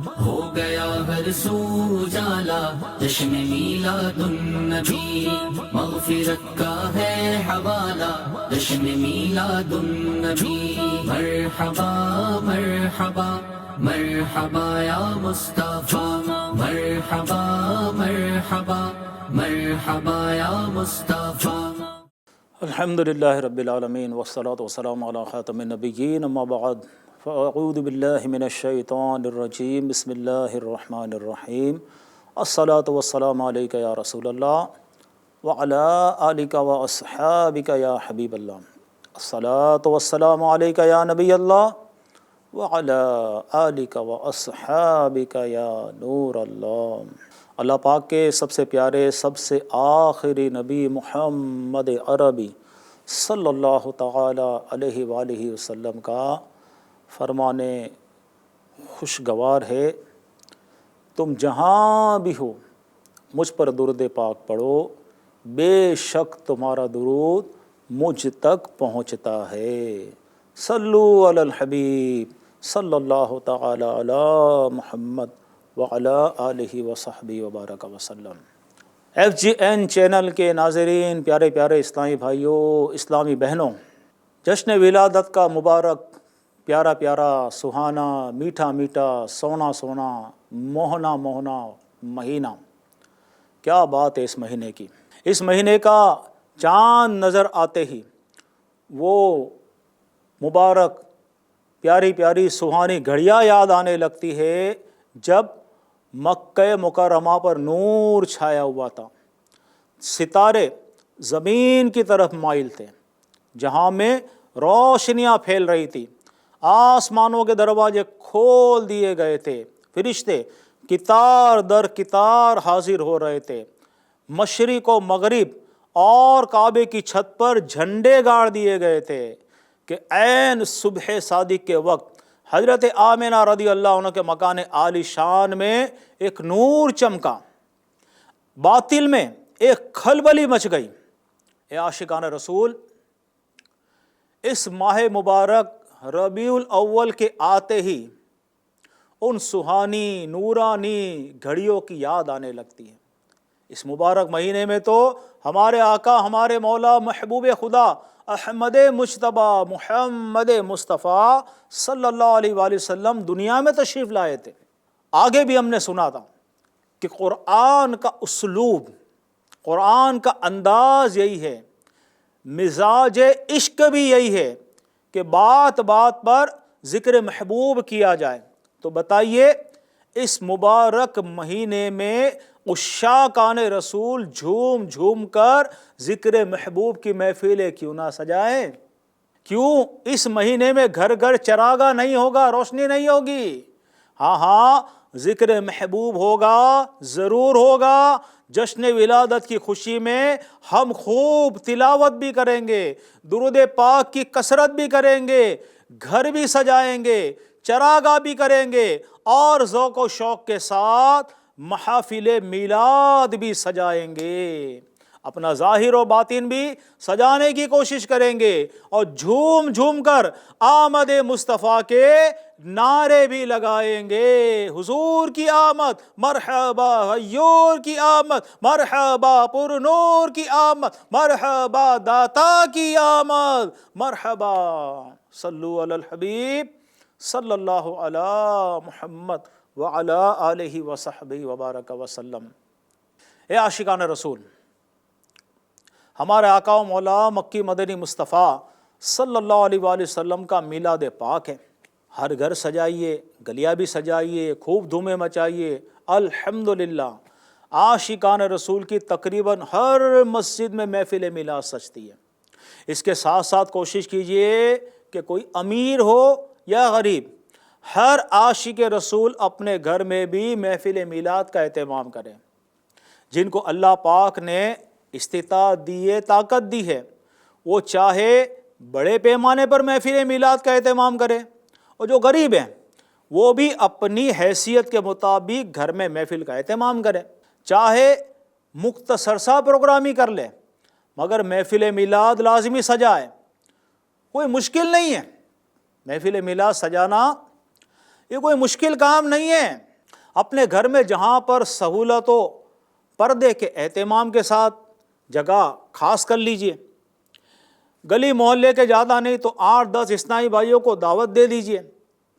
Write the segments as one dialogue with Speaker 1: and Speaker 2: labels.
Speaker 1: ہو گیا ہر سو اجالا جشن میلاد النبی، مغفرت کا ہے حوالہ جشن میلاد النبی، مرحبا مرحبا مرحبا یا مصطفیٰ، مرحبا مرحبا مرحبا یا مصطفیٰ۔
Speaker 2: الحمدللہ رب العالمین والصلاة والسلام علی خاتم النبیین، اما بعد فاعوذ باللہ من الشیطان الرجیم، بسم اللہ الرحمن الرحیم، الصلاة والسلام علیکہ یا رسول اللہ وعلی آلکہ واصحابکہ یا حبیب اللہ، الصلاة والسلام علیکہ یا نبی اللہ وعلی آلکہ واصحابکہ یا نور اللہ۔ اللہ پاک کے سب سے پیارے، سب سے آخری نبی محمد عربی صلی اللہ تعالی علیہ وآلہ وسلم کا فرمان خوشگوار ہے، تم جہاں بھی ہو مجھ پر درود پاک پڑھو، بے شک تمہارا درود مجھ تک پہنچتا ہے۔ صلو علی الحبیب صلی اللہ تعالی علی محمد وعلی آلہ وصحبہ وبارک وسلم۔ FGN چینل کے ناظرین، پیارے پیارے اسلامی بھائیوں، اسلامی بہنوں، جشن ولادت کا مبارک پیارا پیارا، سہانا، میٹھا میٹھا، سونا سونا، موہنا موہنا مہینہ، کیا بات ہے اس مہینے کی۔ اس مہینے کا چاند نظر آتے ہی وہ مبارک پیاری پیاری سہانی گھڑیاں یاد آنے لگتی ہے جب مکہ مکرمہ پر نور چھایا ہوا تھا، ستارے زمین کی طرف مائل تھے، جہاں میں روشنیاں پھیل رہی تھی، آسمانوں کے دروازے کھول دیے گئے تھے، فرشتے قطار در قطار حاضر ہو رہے تھے، مشرق و مغرب اور کعبے کی چھت پر جھنڈے گاڑ دیے گئے تھے کہ عین صبح صادق کے وقت حضرت آمنہ رضی اللہ عنہ کے مکان عالی شان میں ایک نور چمکا، باطل میں ایک کھلبلی مچ گئی۔ اے عاشقان رسول، اس ماہ مبارک ربیع الاول کے آتے ہی ان سہانی نورانی گھڑیوں کی یاد آنے لگتی ہے۔ اس مبارک مہینے میں تو ہمارے آقا، ہمارے مولا، محبوب خدا احمد مجتبی محمد مصطفیٰ صلی اللہ علیہ وآلہ وسلم دنیا میں تشریف لائے تھے۔ آگے بھی ہم نے سنا تھا کہ قرآن کا اسلوب، قرآن کا انداز یہی ہے، مزاج عشق بھی یہی ہے کہ بات بات پر ذکر محبوب کیا جائے۔ تو بتائیے، اس مبارک مہینے میں عشاقان رسول جھوم جھوم کر ذکر محبوب کی محفلیں کیوں نہ سجائیں؟ کیوں اس مہینے میں گھر گھر چراغاں نہیں ہوگا، روشنی نہیں ہوگی؟ ہاں ہاں، ذکر محبوب ہوگا، ضرور ہوگا۔ جشن ولادت کی خوشی میں ہم خوب تلاوت بھی کریں گے، درود پاک کی کثرت بھی کریں گے، گھر بھی سجائیں گے، چراغاں بھی کریں گے، اور ذوق و شوق کے ساتھ محافل میلاد بھی سجائیں گے، اپنا ظاہر و باطن بھی سجانے کی کوشش کریں گے، اور جھوم جھوم کر آمد مصطفیٰ کے نعرے بھی لگائیں گے۔ حضور کی آمد، مرحبا غیور کی آمد، مرحبا پر نور کی آمد، مرحبا داتا کی آمد، مرحبا۔ صلو علی الحبیب صلی اللہ علی محمد وعلی آلہ وصحبہ وبارک وسلم۔ اے عاشقان رسول، ہمارے آقا و مولا مکی مدنی مصطفیٰ صلی اللہ علیہ وآلہ وسلم کا میلاد پاک ہے۔ ہر گھر سجائیے، گلیاں بھی سجائیے، خوب دھومیں مچائیے۔ الحمدللہ عاشقان رسول کی تقریباً ہر مسجد میں محفل میلاد سجتی ہے۔ اس کے ساتھ ساتھ کوشش کیجئے کہ کوئی امیر ہو یا غریب، ہر عاشق رسول اپنے گھر میں بھی محفل میلاد کا اہتمام کریں۔ جن کو اللہ پاک نے استطاعت دی ہے، طاقت دی ہے، وہ چاہے بڑے پیمانے پر محفل میلاد کا اہتمام کریں، اور جو غریب ہیں وہ بھی اپنی حیثیت کے مطابق گھر میں محفل کا اہتمام کریں، چاہے مختصر سا پروگرام ہی کر لیں، مگر محفل میلاد لازمی سجائے۔ کوئی مشکل نہیں ہے، محفل میلاد سجانا یہ کوئی مشکل کام نہیں ہے۔ اپنے گھر میں جہاں پر سہولت و پردے کے اہتمام کے ساتھ جگہ خاص کر لیجئے، گلی محلے کے زیادہ نہیں تو 8-10 اسلامی بھائیوں کو دعوت دے دیجئے،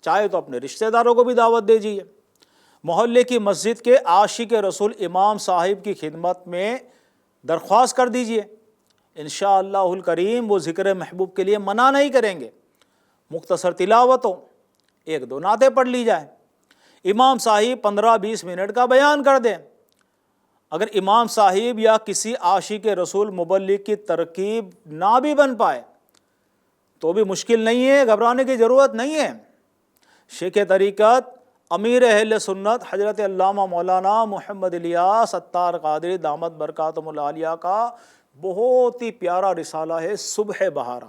Speaker 2: چاہے تو اپنے رشتہ داروں کو بھی دعوت دے دیجئے، محلے کی مسجد کے عاشق رسول امام صاحب کی خدمت میں درخواست کر دیجئے، انشاءاللہ الکریم وہ ذکر محبوب کے لیے منع نہیں کریں گے۔ مختصر تلاوت ہو، 1-2 نعتیں پڑھ لی جائیں، امام صاحب 15-20 منٹ کا بیان کر دیں۔ اگر امام صاحب یا کسی عاشق رسول مبلغ کی ترکیب نہ بھی بن پائے تو بھی مشکل نہیں ہے، گھبرانے کی ضرورت نہیں ہے۔ شیخ طریقت امیر اہل سنت حضرت علامہ مولانا محمد الیاس اتار قادری دامت برکاتہم العالیہ کا بہت ہی پیارا رسالہ ہے صبح بہارا۔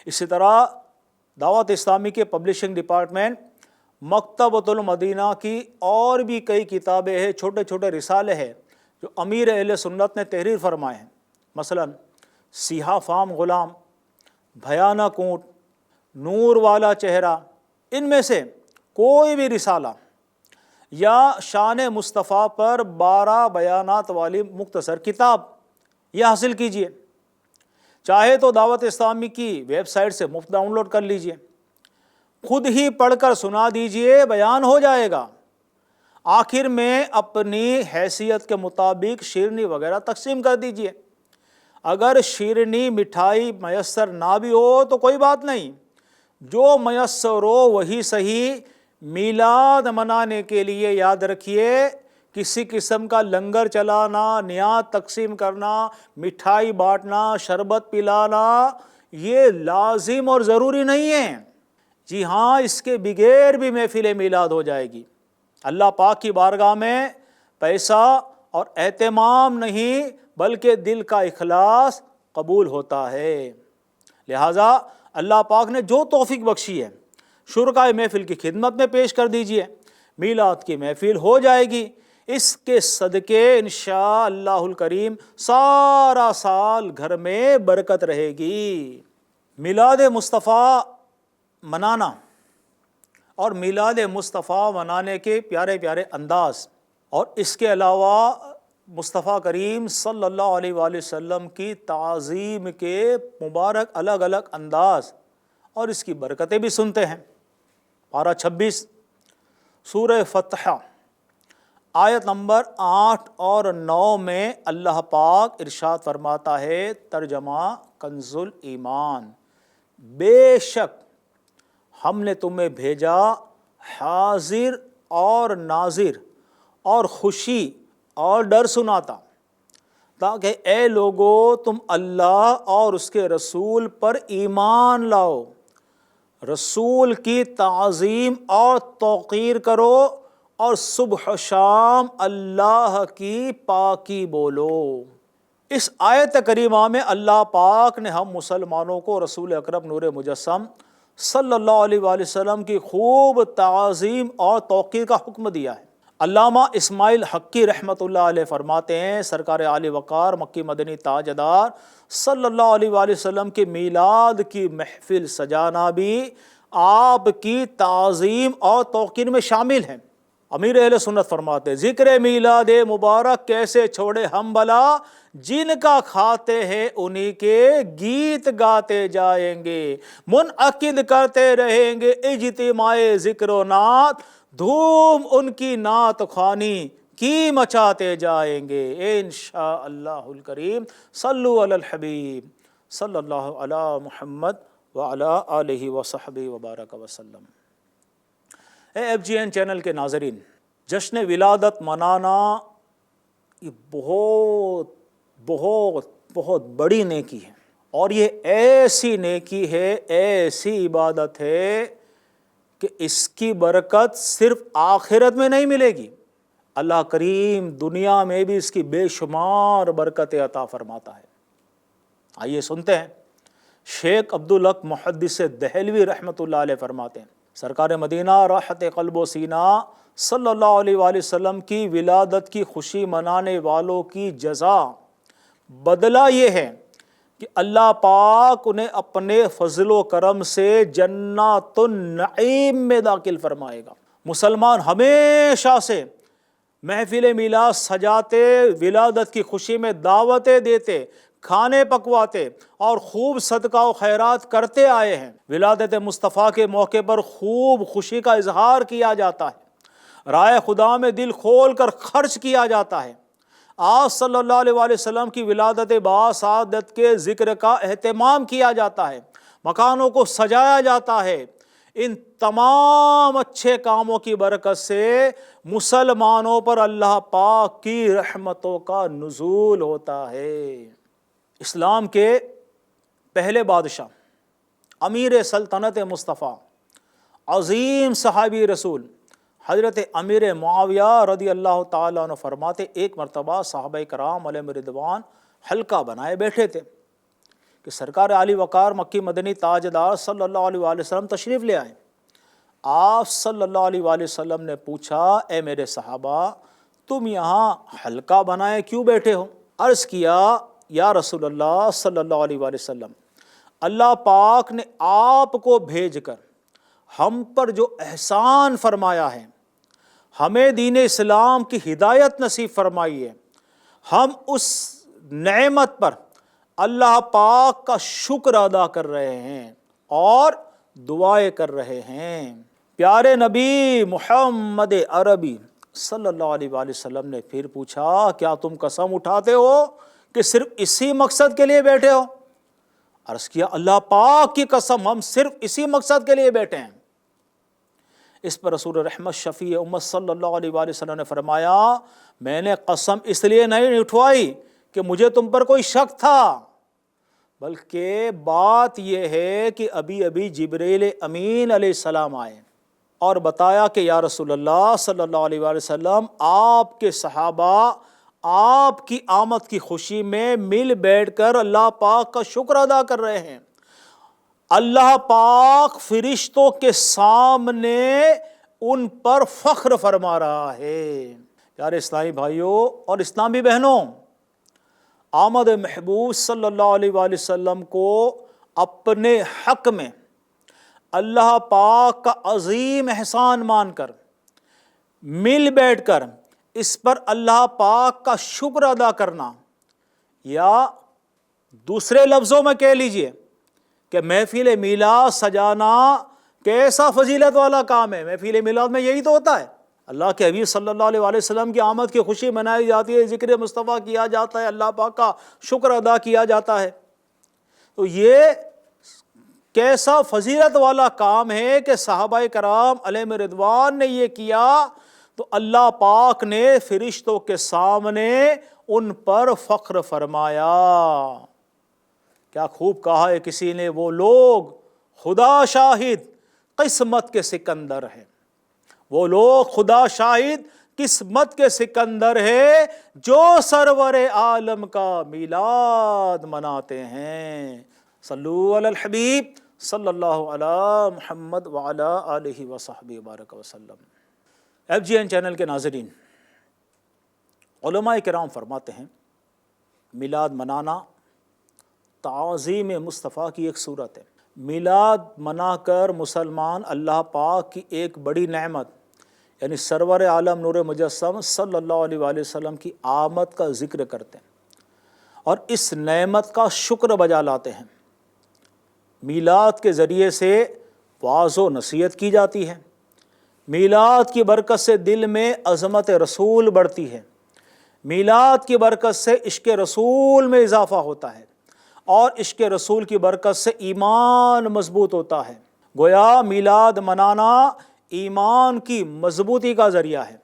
Speaker 2: اسی طرح دعوت اسلامی کے پبلشنگ ڈپارٹمنٹ مکتبۃ المدینہ کی اور بھی کئی کتابیں ہیں، چھوٹے چھوٹے رسالے ہیں جو امیر اہل سنت نے تحریر فرمائے ہیں، مثلا سیاہ فام غلام، بھیانک اونٹ، نور والا چہرہ، ان میں سے کوئی بھی رسالہ یا شان مصطفیٰ پر 12 بیانات والی مختصر کتاب یہ حاصل کیجئے، چاہے تو دعوت اسلامی کی ویب سائٹ سے مفت ڈاؤن لوڈ کر لیجئے، خود ہی پڑھ کر سنا دیجئے، بیان ہو جائے گا۔ آخر میں اپنی حیثیت کے مطابق شیرنی وغیرہ تقسیم کر دیجئے، اگر شیرنی مٹھائی میسر نہ بھی ہو تو کوئی بات نہیں، جو میسر ہو وہی صحیح۔ میلاد منانے کے لیے یاد رکھیے کسی قسم کا لنگر چلانا، نیات تقسیم کرنا، مٹھائی بانٹنا، شربت پلانا یہ لازم اور ضروری نہیں ہے۔ جی ہاں، اس کے بغیر بھی محفل میلاد ہو جائے گی۔ اللہ پاک کی بارگاہ میں پیسہ اور اہتمام نہیں بلکہ دل کا اخلاص قبول ہوتا ہے۔ لہٰذا اللہ پاک نے جو توفیق بخشی ہے شرکائے محفل کی خدمت میں پیش کر دیجئے، میلاد کی محفل ہو جائے گی، اس کے صدقے انشاءاللہ الکریم سارا سال گھر میں برکت رہے گی۔ میلاد مصطفیٰ منانا اور میلاد مصطفیٰ منانے کے پیارے پیارے انداز، اور اس کے علاوہ مصطفیٰ کریم صلی اللہ علیہ وآلہ وسلم کی تعظیم کے مبارک الگ الگ انداز اور اس کی برکتیں بھی سنتے ہیں۔ پارہ 26 سورہ فتح آیت نمبر 8 اور 9 میں اللہ پاک ارشاد فرماتا ہے، ترجمہ کنز الایمان، بے شک ہم نے تمہیں بھیجا حاضر اور ناظر اور خوشی اور ڈر سناتا، تاکہ اے لوگو تم اللہ اور اس کے رسول پر ایمان لاؤ، رسول کی تعظیم اور توقیر کرو اور صبح و شام اللہ کی پاکی بولو۔ اس آیت کریمہ میں اللہ پاک نے ہم مسلمانوں کو رسول اکرم نور مجسم صلی اللہ علیہ وآلہ وسلم کی خوب تعظیم اور توقیر کا حکم دیا ہے۔ علامہ اسماعیل حقی رحمۃ اللہ علیہ فرماتے ہیں، سرکار عالی وقار مکی مدنی تاجدار صلی اللہ علیہ وآلہ وسلم کے میلاد کی محفل سجانا بھی آپ کی تعظیم اور توقیر میں شامل ہے۔ امیر اہل سنت فرماتے ہیں، ذکر میلاد مبارک کیسے چھوڑے ہم بلا، جن کا کھاتے ہیں انہی کے گیت گاتے جائیں گے، منعقد کرتے رہیں گے اجتماع ذکر و نعت، دھوم ان کی نعت خوانی کی مچاتے جائیں گے انشاءاللہ الکریم۔ صلو علی الحبیب صلی اللہ علی محمد وعلی آلہ وصحبہ وبارک وسلم۔ FGN چینل کے ناظرین، جشن ولادت منانا یہ بہت بہت بہت بڑی نیکی ہے، اور یہ ایسی نیکی ہے، ایسی عبادت ہے کہ اس کی برکت صرف آخرت میں نہیں ملے گی، اللہ کریم دنیا میں بھی اس کی بے شمار برکتیں عطا فرماتا ہے۔ آئیے سنتے ہیں، شیخ عبدالحق محدث دہلوی رحمۃ اللہ علیہ فرماتے ہیں، سرکار مدینہ راحت قلب و سینہ صلی اللہ علیہ وآلہ وسلم کی ولادت کی خوشی منانے والوں کی جزا بدلہ یہ ہے کہ اللہ پاک انہیں اپنے فضل و کرم سے جنات النعیم میں داخل فرمائے گا۔ مسلمان ہمیشہ سے محفل میلاد سجاتے، ولادت کی خوشی میں دعوتیں دیتے، کھانے پکواتے اور خوب صدقہ و خیرات کرتے آئے ہیں۔ ولادت مصطفیٰ کے موقع پر خوب خوشی کا اظہار کیا جاتا ہے، رائے خدا میں دل کھول کر خرچ کیا جاتا ہے۔ آپ صلی اللہ علیہ وآلہ وسلم کی ولادت باسعادت کے ذکر کا اہتمام کیا جاتا ہے، مکانوں کو سجایا جاتا ہے۔ ان تمام اچھے کاموں کی برکت سے مسلمانوں پر اللہ پاک کی رحمتوں کا نزول ہوتا ہے۔ اسلام کے پہلے بادشاہ، امیر سلطنت مصطفیٰ، عظیم صحابی رسول حضرت امیر معاویہ رضی اللہ تعالیٰ عنہ فرماتے، ایک مرتبہ صحابہ کرام علیہم رضوان حلقہ بنائے بیٹھے تھے کہ سرکار عالی وقار مکی مدنی تاجدار صلی اللہ علیہ وآلہ وسلم تشریف لے آئے۔ آپ صلی اللہ علیہ وآلہ وسلم نے پوچھا، اے میرے صحابہ، تم یہاں حلقہ بنائے کیوں بیٹھے ہو؟ عرض کیا، یا رسول اللہ صلی اللہ علیہ وآلہ وسلم، اللہ پاک نے آپ کو بھیج کر ہم پر جو احسان فرمایا ہے، ہمیں دین اسلام کی ہدایت نصیب فرمائی ہے، ہم اس نعمت پر اللہ پاک کا شکر ادا کر رہے ہیں اور دعائیں کر رہے ہیں۔ پیارے نبی محمد عربی صلی اللہ علیہ وآلہ وسلم نے پھر پوچھا، کیا تم قسم اٹھاتے ہو کہ صرف اسی مقصد کے لیے بیٹھے ہو؟ عرض کیا، اللہ پاک کی قسم، ہم صرف اسی مقصد کے لیے بیٹھے ہیں۔ اس پر رسول رحمت شفیع امت صلی اللہ علیہ وآلہ وسلم نے فرمایا، میں نے قسم اس لیے نہیں اٹھوائی کہ مجھے تم پر کوئی شک تھا، بلکہ بات یہ ہے کہ ابھی جبریل امین علیہ السلام آئے اور بتایا کہ یا رسول اللہ صلی اللہ علیہ وآلہ وسلم، آپ کے صحابہ آپ کی آمد کی خوشی میں مل بیٹھ کر اللہ پاک کا شکر ادا کر رہے ہیں۔ اللہ پاک فرشتوں کے سامنے ان پر فخر فرما رہا ہے۔ پیارے اسلامی بھائیوں اور اسلامی بہنوں، آمد محبوب صلی اللہ علیہ وآلہ وسلم کو اپنے حق میں اللہ پاک کا عظیم احسان مان کر مل بیٹھ کر اس پر اللہ پاک کا شکر ادا کرنا، یا دوسرے لفظوں میں کہہ لیجئے کہ محفل میلاد سجانا کیسا فضیلت والا کام ہے۔ محفل میلاد میں یہی تو ہوتا ہے، اللہ کے حبیب صلی اللہ علیہ وآلہ وسلم کی آمد کی خوشی منائی جاتی ہے، ذکر مصطفیٰ کیا جاتا ہے، اللہ پاک کا شکر ادا کیا جاتا ہے۔ تو یہ کیسا فضیلت والا کام ہے کہ صحابہ کرام علیہم رضوان نے یہ کیا تو اللہ پاک نے فرشتوں کے سامنے ان پر فخر فرمایا۔ کیا خوب کہا ہے کسی نے، وہ لوگ خدا شاہد قسمت کے سکندر ہیں، وہ لوگ خدا شاہد قسمت کے سکندر ہے جو سرور عالم کا میلاد مناتے ہیں۔ صلو علی الحبیب صلی اللہ علی محمد وعلی آلہ وصحبہ وبارک وسلم۔ FGN چینل کے ناظرین، علماء کرام فرماتے ہیں میلاد منانا تعظیم مصطفیٰ کی ایک صورت ہے۔ میلاد منا کر مسلمان اللہ پاک کی ایک بڑی نعمت یعنی سرور عالم نور مجسم صلی اللہ علیہ وآلہ وسلم کی آمد کا ذکر کرتے ہیں اور اس نعمت کا شکر بجا لاتے ہیں۔ میلاد کے ذریعے سے واعظ و نصیحت کی جاتی ہے، میلاد کی برکت سے دل میں عظمت رسول بڑھتی ہے، میلاد کی برکت سے عشق رسول میں اضافہ ہوتا ہے اور عشق رسول کی برکت سے ایمان مضبوط ہوتا ہے۔ گویا میلاد منانا ایمان کی مضبوطی کا ذریعہ ہے۔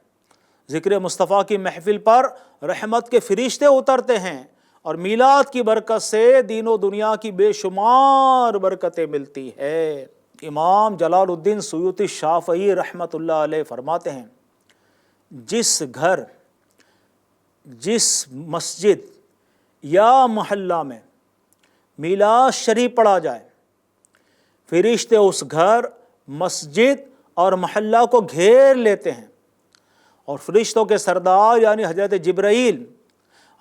Speaker 2: ذکر مصطفیٰ کی محفل پر رحمت کے فرشتے اترتے ہیں اور میلاد کی برکت سے دین و دنیا کی بے شمار برکتیں ملتی ہے۔ امام جلال الدین سیوطی شافعی رحمۃ اللہ علیہ فرماتے ہیں، جس گھر، جس مسجد یا محلہ میں میلاد شریف پڑھا جائے، فرشتے اس گھر، مسجد اور محلہ کو گھیر لیتے ہیں اور فرشتوں کے سردار یعنی حضرت جبرائیل،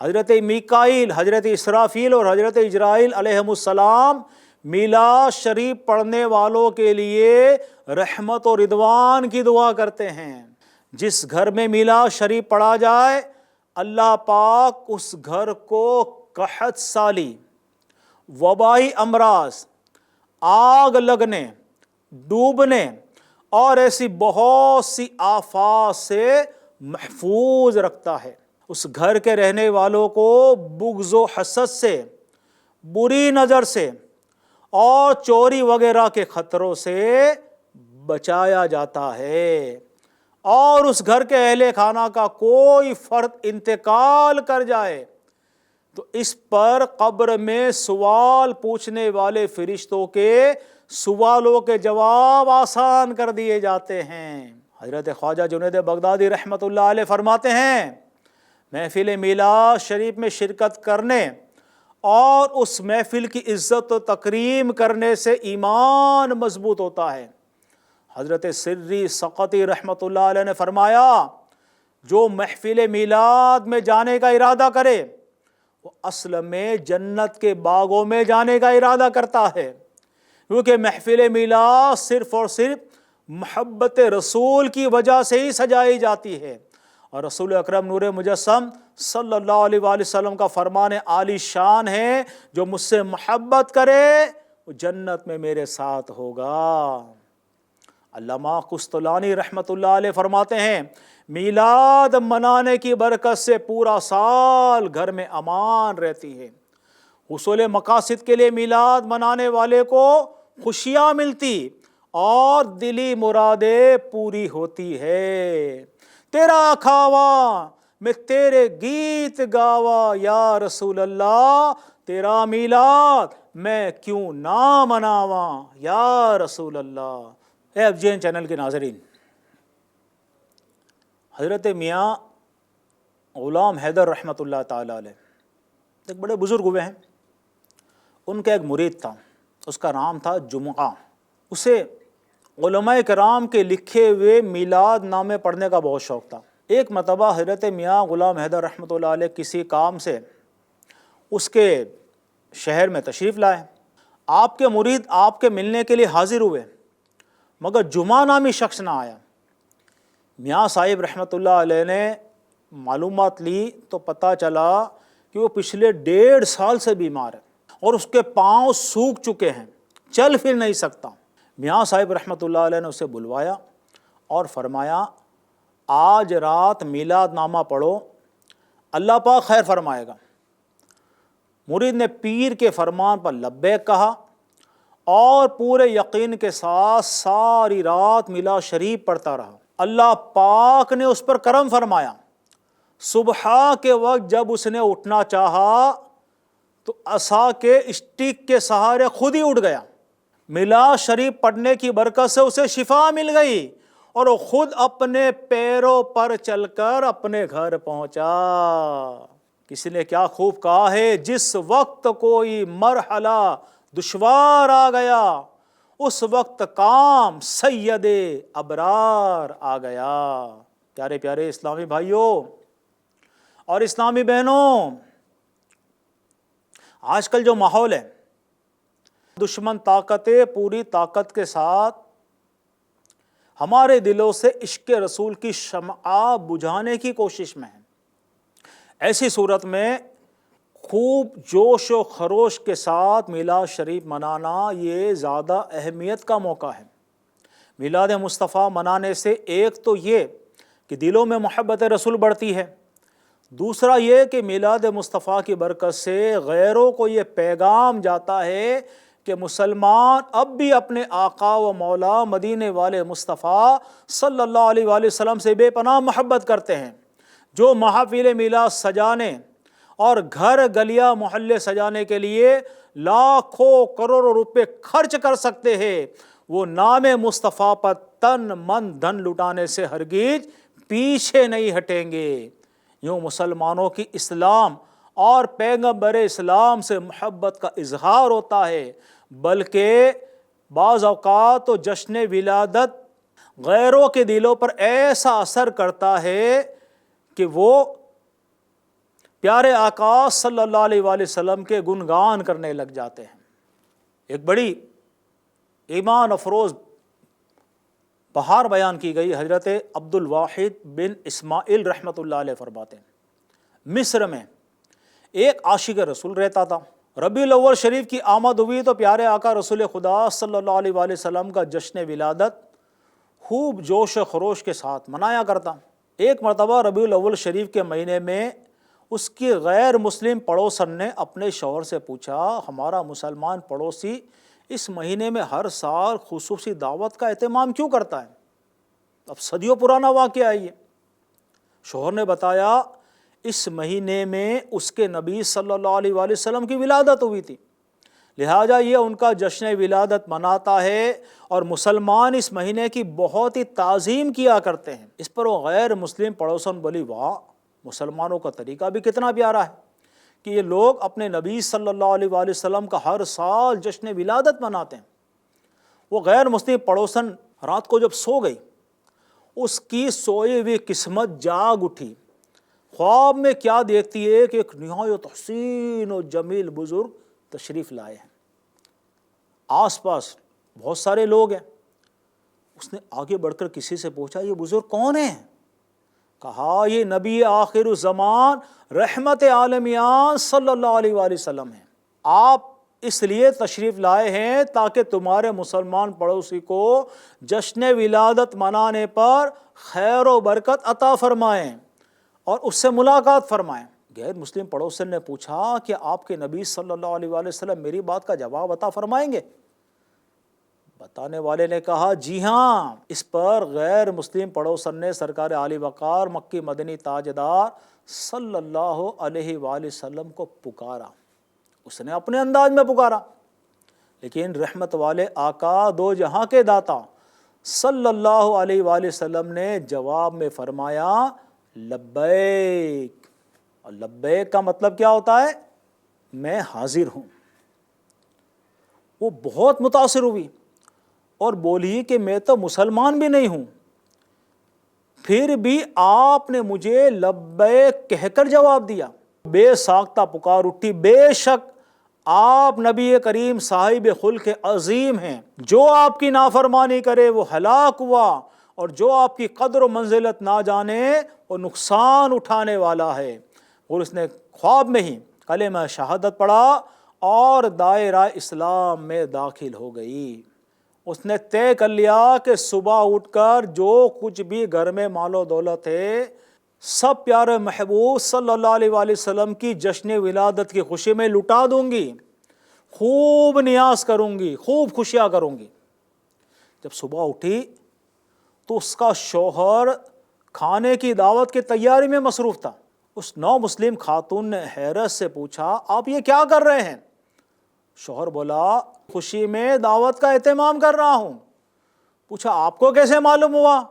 Speaker 2: حضرت میکائیل، حضرت اسرافیل اور حضرت اجرائیل علیہم السلام میلاد شریف پڑھنے والوں کے لیے رحمت و رضوان کی دعا کرتے ہیں۔ جس گھر میں میلاد شریف پڑھا جائے اللہ پاک اس گھر کو قحط سالی، وبائی امراض، آگ لگنے، ڈوبنے اور ایسی بہت سی آفات سے محفوظ رکھتا ہے۔ اس گھر کے رہنے والوں کو بغض و حسد سے، بری نظر سے اور چوری وغیرہ کے خطروں سے بچایا جاتا ہے، اور اس گھر کے اہل خانہ کا کوئی فرد انتقال کر جائے تو اس پر قبر میں سوال پوچھنے والے فرشتوں کے سوالوں کے جواب آسان کر دیے جاتے ہیں۔ حضرت خواجہ جنید بغدادی رحمۃ اللہ علیہ فرماتے ہیں محفل میلاد شریف میں شرکت کرنے اور اس محفل کی عزت و تکریم کرنے سے ایمان مضبوط ہوتا ہے۔ حضرت سری سقطی رحمۃ اللہ علیہ نے فرمایا جو محفل میلاد میں جانے کا ارادہ کرے وہ اصل میں جنت کے باغوں میں جانے کا ارادہ کرتا ہے، کیونکہ محفل میلاد صرف اور صرف محبت رسول کی وجہ سے ہی سجائی جاتی ہے، اور رسول اکرم نور مجسم صلی اللہ علیہ وآلہ وسلم کا فرمان عالی شان ہے جو مجھ سے محبت کرے وہ جنت میں میرے ساتھ ہوگا۔ علامہ قسطلانی رحمۃ اللہ علیہ فرماتے ہیں میلاد منانے کی برکت سے پورا سال گھر میں امان رہتی ہے۔ حصول مقاصد کے لیے میلاد منانے والے کو خوشیاں ملتی اور دلی مرادیں پوری ہوتی ہے۔ تیرا کھاوا میں تیرے گیت گاوا یا رسول اللہ، تیرا میلاد میں کیوں نہ مناواں یا رسول اللہ۔ ایف جی این چینل کے ناظرین، حضرت میاں غلام حیدر رحمۃ اللہ تعالی علیہ ایک بڑے بزرگ ہوئے ہیں، ان کا ایک مرید تھا، اس کا نام تھا جمعہ۔ اسے علماء کرام کے لکھے ہوئے میلاد نامے پڑھنے کا بہت شوق تھا۔ ایک مرتبہ حضرت میاں غلام حیدر رحمۃ اللہ علیہ کسی کام سے اس کے شہر میں تشریف لائے، آپ کے مرید آپ کے ملنے کے لیے حاضر ہوئے مگر جمعہ نامی شخص نہ آیا۔ میاں صاحب رحمۃ اللہ علیہ نے معلومات لی تو پتہ چلا کہ وہ پچھلے 1.5 سال سے بیمار ہے اور اس کے پاؤں سوکھ چکے ہیں، چل پھر نہیں سکتا۔ میاں صاحب رحمۃ اللہ علیہ نے اسے بلوایا اور فرمایا آج رات میلاد نامہ پڑھو، اللہ پاک خیر فرمائے گا۔ مرید نے پیر کے فرمان پر لبیک کہا اور پورے یقین کے ساتھ ساری رات میلاد شریف پڑھتا رہا۔ اللہ پاک نے اس پر کرم فرمایا، صبح کے وقت جب اس نے اٹھنا چاہا تو عصا کے اسٹک کے سہارے خود ہی اٹھ گیا۔ میلاد شریف پڑھنے کی برکت سے اسے شفا مل گئی اور وہ خود اپنے پیروں پر چل کر اپنے گھر پہنچا۔ کسی نے کیا خوب کہا ہے، جس وقت کوئی مرحلہ دشوار آ گیا اس وقت کام سید ابرار آ گیا۔ پیارے پیارے اسلامی بھائیوں اور اسلامی بہنوں، آج کل جو ماحول ہے، دشمن طاقتیں پوری طاقت کے ساتھ ہمارے دلوں سے عشق رسول کی شمع بجھانے کی کوشش میں ہے۔ ایسی صورت میں خوب جوش و خروش کے ساتھ میلاد شریف منانا یہ زیادہ اہمیت کا موقع ہے۔ میلاد مصطفیٰ منانے سے ایک تو یہ کہ دلوں میں محبت رسول بڑھتی ہے، دوسرا یہ کہ میلاد مصطفیٰ کی برکت سے غیروں کو یہ پیغام جاتا ہے کہ مسلمان اب بھی اپنے آقا و مولا مدینے والے مصطفیٰ صلی اللہ علیہ وآلہ وسلم سے بے پناہ محبت کرتے ہیں۔ جو محافل میلاد سجانے اور گھر گلیاں محلے سجانے کے لیے لاکھوں کروڑوں روپے خرچ کر سکتے ہیں، وہ نام مصطفیٰ پر تن من دھن لٹانے سے ہرگز پیچھے نہیں ہٹیں گے۔ یوں مسلمانوں کی اسلام اور پیغمبر اسلام سے محبت کا اظہار ہوتا ہے، بلکہ بعض اوقات تو جشن ولادت غیروں کے دلوں پر ایسا اثر کرتا ہے کہ وہ پیارے آقا صلی اللہ علیہ وآلہ وسلم کے گنگان کرنے لگ جاتے ہیں۔ ایک بڑی ایمان افروز بہار بیان کی گئی. حضرت عبد الواحد بن اسماعیل رحمۃ اللہ علیہ فرماتے ہیں مصر میں ایک عاشق رسول رہتا تھا. ربیع الاول شریف کی آمد ہوئی تو پیارے آقا رسول خدا صلی اللہ علیہ وآلہ وسلم کا جشن ولادت خوب جوش و خروش کے ساتھ منایا کرتا. ایک مرتبہ ربیع الاول شریف کے مہینے میں اس کی غیر مسلم پڑوسن نے اپنے شوہر سے پوچھا ہمارا مسلمان پڑوسی اس مہینے میں ہر سال خصوصی دعوت کا اہتمام کیوں کرتا ہے؟ اب صدیوں پرانا واقعہ ہے یہ. شوہر نے بتایا اس مہینے میں اس کے نبی صلی اللہ علیہ وآلہ وسلم کی ولادت ہوئی تھی، لہٰذا یہ ان کا جشن ولادت مناتا ہے اور مسلمان اس مہینے کی بہت ہی تعظیم کیا کرتے ہیں. اس پر وہ غیر مسلم پڑوسن بولی واہ، مسلمانوں کا طریقہ بھی کتنا پیارا ہے کہ یہ لوگ اپنے نبی صلی اللہ علیہ وآلہ وسلم کا ہر سال جشن ولادت مناتے ہیں. وہ غیر مسلم پڑوسن رات کو جب سو گئی، اس کی سوئی ہوئی قسمت جاگ اٹھی. خواب میں کیا دیکھتی ہے کہ ایک نہایت حسین و جمیل بزرگ تشریف لائے ہیں. آس پاس بہت سارے لوگ ہیں. اس نے آگے بڑھ کر کسی سے پوچھا یہ بزرگ کون ہیں؟ کہا یہ نبی آخر الزمان رحمت عالمیان صلی اللہ علیہ وآلہ وسلم ہیں. آپ اس لیے تشریف لائے ہیں تاکہ تمہارے مسلمان پڑوسی کو جشن ولادت منانے پر خیر و برکت عطا فرمائیں اور اس سے ملاقات فرمائیں. غیر مسلم پڑوسن نے پوچھا کہ آپ کے نبی صلی اللہ علیہ وآلہ وسلم میری بات کا جواب عطا فرمائیں گے؟ بتانے والے نے کہا جی ہاں. اس پر غیر مسلم پڑوسن نے سرکار عالی وقار مکی مدنی تاجدار صلی اللہ علیہ وآلہ وسلم کو پکارا. اس نے اپنے انداز میں پکارا، لیکن رحمت والے آقا دو جہاں کے داتا صلی اللہ علیہ وآلہ وسلم نے جواب میں فرمایا لبیک. اور لبیک کا مطلب کیا ہوتا ہے؟ میں حاضر ہوں. وہ بہت متاثر ہوئی اور بولی کہ میں تو مسلمان بھی نہیں ہوں، پھر بھی آپ نے مجھے لبیک کہہ کر جواب دیا. بے ساختہ پکار اٹھی بے شک آپ نبی کریم صاحب خلق عظیم ہیں، جو آپ کی نافرمانی کرے وہ ہلاک ہوا اور جو آپ کی قدر و منزلت نہ جانے وہ نقصان اٹھانے والا ہے. اور اس نے خواب میں ہی کلمہ شہادت پڑھا اور دائرہ اسلام میں داخل ہو گئی. اس نے طے کر لیا کہ صبح اٹھ کر جو کچھ بھی گھر میں مال و دولت ہے سب پیارے محبوب صلی اللہ علیہ وآلہ وسلم کی جشن ولادت کی خوشی میں لٹا دوں گی، خوب نیاز کروں گی، خوب خوشیاں کروں گی. جب صبح اٹھی تو اس کا شوہر کھانے کی دعوت کی تیاری میں مصروف تھا. اس نو مسلم خاتون نے حیرت سے پوچھا آپ یہ کیا کر رہے ہیں؟ شوہر بولا خوشی میں دعوت کا اہتمام کر رہا ہوں. پوچھا آپ کو کیسے معلوم ہوا؟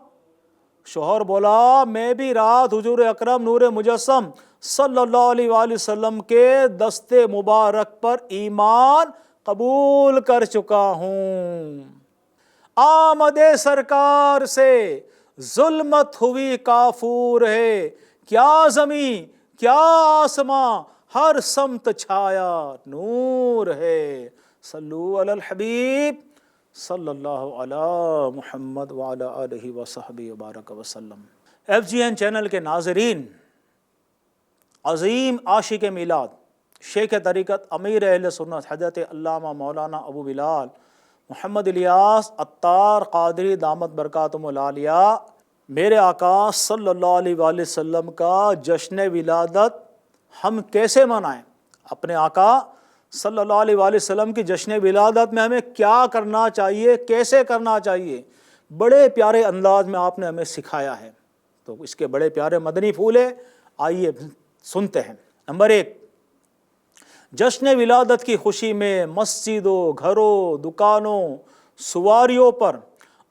Speaker 2: شوہر بولا میں بھی رات حضور اکرم نور مجسم صلی اللہ علیہ وآلہ وسلم کے دست مبارک پر ایمان قبول کر چکا ہوں. آمد سرکار سے ظلمت ہوئی کافور ہے، کیا زمین کیا آسماں ہر سمت چھایا نور ہے. صلو علی الحبیب صلی اللہ علی محمد وعلی آلہ وصحبہ وبارک وسلم. FGN چینل کے ناظرین، عظیم عاشق میلاد شیخ طریقت امیر اہل سنت حضرت علامہ مولانا ابو بلال محمد الیاس عطار قادری دامت برکاتہم العالیہ میرے آقا صلی اللہ علیہ وآلہ وسلم کا جشن ولادت ہم کیسے منائیں؟ اپنے آقا صلی اللہ علیہ وآلہ وسلم کی جشن ولادت میں ہمیں کیا کرنا چاہیے، کیسے کرنا چاہیے، بڑے پیارے انداز میں آپ نے ہمیں سکھایا ہے. تو اس کے بڑے پیارے مدنی پھول ہیں، آئیے سنتے ہیں. نمبر 1، جشن ولادت کی خوشی میں مسجدوں، گھروں، دکانوں، سواریوں پر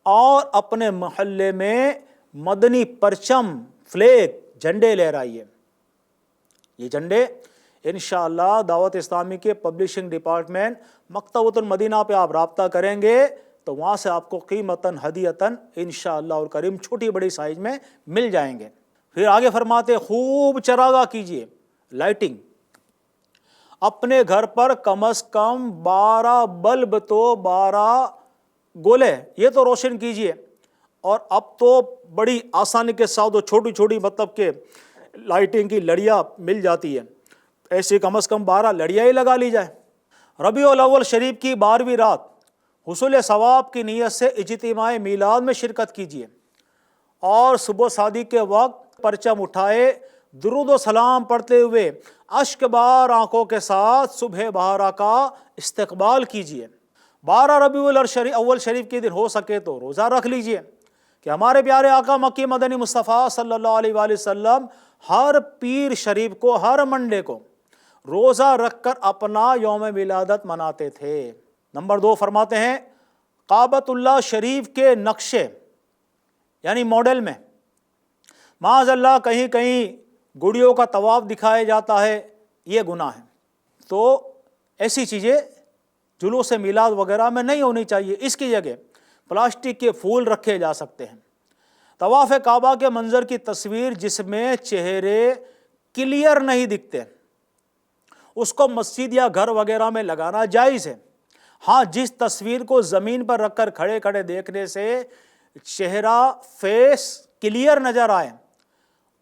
Speaker 2: اور اپنے محلے میں مدنی پرچم، فلیگ، جھنڈے لہرائیے. یہ جھنڈے انشاءاللہ دعوت اسلامی کے پبلشنگ ڈپارٹمنٹ مکتبۃ المدینہ پہ آپ رابطہ کریں گے تو وہاں سے آپ کو قیمتاً ہدیتاً انشاءاللہ اور کریم چھوٹی بڑی سائز میں مل جائیں گے. پھر آگے فرماتے خوب چراغاں کیجیے، لائٹنگ. اپنے گھر پر کم از کم 12 بلب تو 12 گولے یہ تو روشن کیجئے. اور اب تو بڑی آسانی کے ساتھ چھوٹی چھوٹی مطلب کہ لائٹنگ کی لڑیاں مل جاتی ہے، ایسے کم از کم 12 لڑیاں ہی لگا لی جائیں. ربیع الاول شریف کی 12ویں رات حصول ثواب کی نیت سے اجتماع میلاد میں شرکت کیجیے اور صبح صادق کے وقت پرچم اٹھائے درود و سلام پڑھتے ہوئے اشک بار آنکھوں کے ساتھ صبح بہارا کا استقبال کیجیے. 12 ربیع الاول شریف کے دن ہو سکے تو روزہ رکھ لیجیے کہ ہمارے پیارے آقا مکی مدنی مصطفیٰ صلی اللہ علیہ وآلہ وسلم ہر پیر شریف کو، ہر منڈے کو روزہ رکھ کر اپنا یوم ولادت مناتے تھے. نمبر 2 فرماتے ہیں کعبۃ اللہ شریف کے نقشے یعنی ماڈل میں معاذ اللہ کہیں کہیں گڑیوں کا طواف دکھایا جاتا ہے، یہ گناہ ہے. تو ایسی چیزیں جلوس میلاد وغیرہ میں نہیں ہونی چاہیے. اس کی جگہ پلاسٹک کے پھول رکھے جا سکتے ہیں. طواف کعبہ کے منظر کی تصویر جس میں چہرے کلیئر نہیں دکھتے، اس کو مسجد یا گھر وغیرہ میں لگانا جائز ہے. ہاں، جس تصویر کو زمین پر رکھ کر کھڑے کھڑے دیکھنے سے چہرہ فیس کلیئر نظر آئے،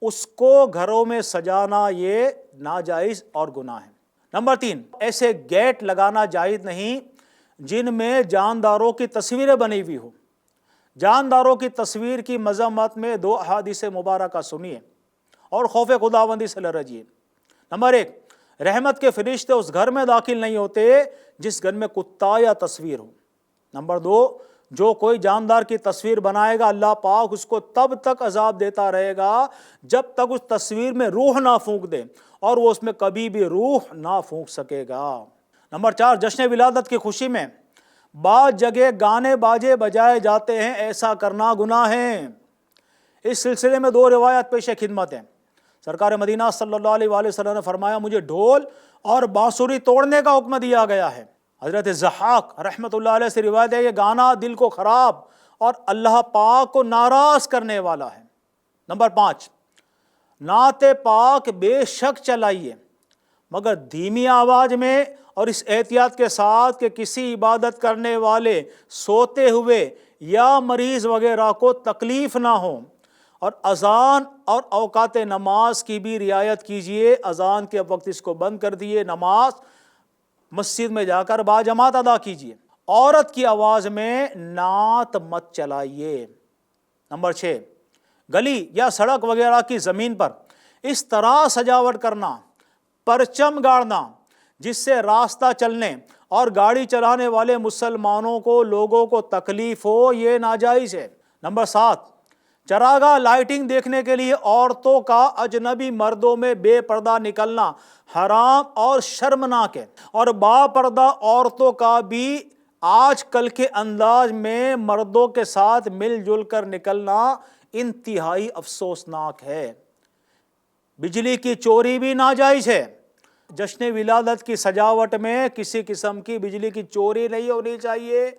Speaker 2: اس کو گھروں میں سجانا یہ ناجائز اور گناہ ہے. نمبر 3 ایسے گیٹ لگانا جائز نہیں جن میں جانداروں کی تصویریں بنی ہوئی ہو. جانداروں کی تصویر کی مذمت میں 2 احادیث مبارکہ سنیے اور خوف خداوندی سے لرزیے. نمبر 1 رحمت کے فرشتے اس گھر میں داخل نہیں ہوتے جس گھر میں کتا یا تصویر ہو. نمبر 2 جو کوئی جاندار کی تصویر بنائے گا اللہ پاک اس کو تب تک عذاب دیتا رہے گا جب تک اس تصویر میں روح نہ پھونک دے، اور وہ اس میں کبھی بھی روح نہ پھونک سکے گا. نمبر 4 جشن ولادت کی خوشی میں بعض جگہ گانے باجے بجائے جاتے ہیں، ایسا کرنا گناہ ہے. اس سلسلے میں 2 روایات پیش خدمت ہیں. سرکار مدینہ صلی اللہ علیہ وآلہ وسلم نے فرمایا مجھے ڈھول اور بانسری توڑنے کا حکم دیا گیا ہے. حضرت ضحاک رحمۃ اللہ علیہ سے روایت ہے یہ گانا دل کو خراب اور اللہ پاک کو ناراض کرنے والا ہے. نمبر 5 نعت پاک بے شک چلائیے مگر دھیمی آواز میں اور اس احتیاط کے ساتھ کہ کسی عبادت کرنے والے سوتے ہوئے یا مریض وغیرہ کو تکلیف نہ ہو. اور اذان اور اوقات نماز کی بھی رعایت کیجیے. اذان کے وقت اس کو بند کر دیے، نماز مسجد میں جا کر باجماعت ادا کیجیے. عورت کی آواز میں نعت مت چلائیے. نمبر 6 گلی یا سڑک وغیرہ کی زمین پر اس طرح سجاوٹ کرنا، پرچم گاڑنا جس سے راستہ چلنے اور گاڑی چلانے والے مسلمانوں کو لوگوں کو تکلیف ہو، یہ ناجائز ہے. نمبر 7 چراغاہ لائٹنگ دیکھنے کے لیے عورتوں کا اجنبی مردوں میں بے پردہ نکلنا حرام اور شرمناک ہے، اور با پردہ عورتوں کا بھی آج کل کے انداز میں مردوں کے ساتھ مل جل کر نکلنا انتہائی افسوسناک ہے. بجلی کی چوری بھی ناجائز ہے. جشن ولادت کی سجاوٹ میں کسی قسم کی بجلی کی چوری نہیں ہونی چاہیے.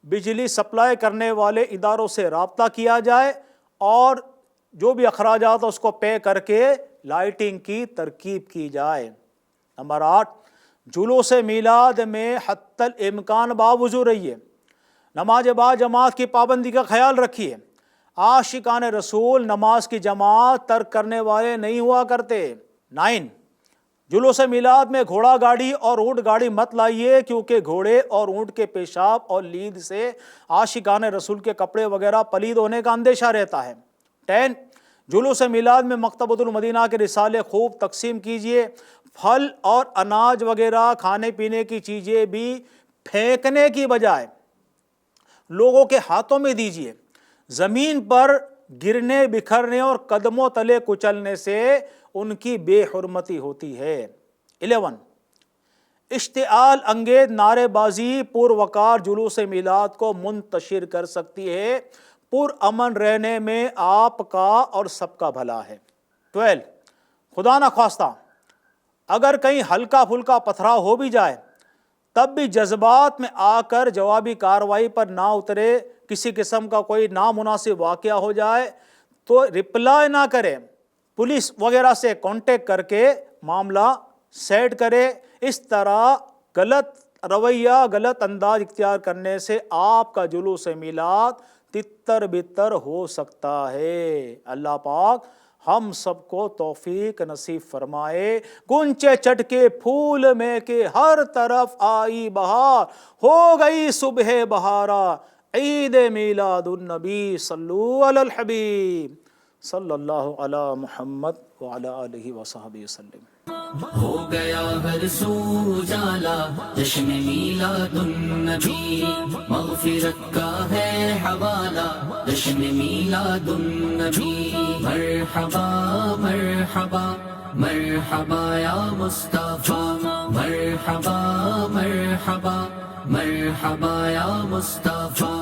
Speaker 2: بجلی سپلائی کرنے والے اداروں سے رابطہ کیا جائے اور جو بھی اخراجات اس کو پے کر کے لائٹنگ کی ترکیب کی جائے. نمبر 8 جلوس میلاد میں حتی الامکان باوضو رہیے. نماز با جماعت کی پابندی کا خیال رکھیے. عاشقان رسول نماز کی جماعت ترک کرنے والے نہیں ہوا کرتے. 9 جلوس میلاد میں گھوڑا گاڑی اور اونٹ گاڑی مت لائیے کیونکہ گھوڑے اور اونٹ کے پیشاب اور لید سے عاشقان رسول کے کپڑے وغیرہ پلید ہونے کا اندیشہ رہتا ہے. 10 جلوس میلاد میں مکتبۃ المدینہ کے رسالے خوب تقسیم کیجیے. پھل اور اناج وغیرہ کھانے پینے کی چیزیں بھی پھینکنے کی بجائے لوگوں کے ہاتھوں میں دیجیے. زمین پر گرنے بکھرنے اور قدموں تلے کچلنے سے ان کی بے حرمتی ہوتی ہے. 11 اشتعال انگیز نعرے بازی پروقار جلوس میلاد کو منتشر کر سکتی ہے. پر امن رہنے میں آپ کا اور سب کا بھلا ہے. 12 خدا نخواستہ اگر کہیں ہلکا پھلکا پتھراؤ ہو بھی جائے تب بھی جذبات میں آ کر جوابی کارروائی پر نہ اترے. کسی قسم کا کوئی نامناسب واقعہ ہو جائے تو رپلائی نہ کرے، پولیس وغیرہ سے کانٹیکٹ کر کے معاملہ سیٹ کرے. اس طرح غلط رویہ غلط انداز اختیار کرنے سے آپ کا جلوس میلاد تتر بتر ہو سکتا ہے۔ اللہ پاک ہم سب کو توفیق نصیب فرمائے۔ گنچے چٹکے پھول میں کہ ہر طرف آئی بہار، ہو گئی صبح بہارا، عید میلاد النبی، صلو علی الحبیب صلی اللہ علی محمد وعلی آلہ وصحبہ وسلم۔
Speaker 1: ہو گیا ہر سو اجالا، جشن میلاد النبی، مغفرت کا ہے حوالہ، جشن میلاد النبی۔ مرحبا مرحبا مرحبا یا مصطفیٰ، مرحبا مرحبا مرحبا یا مصطفیٰ۔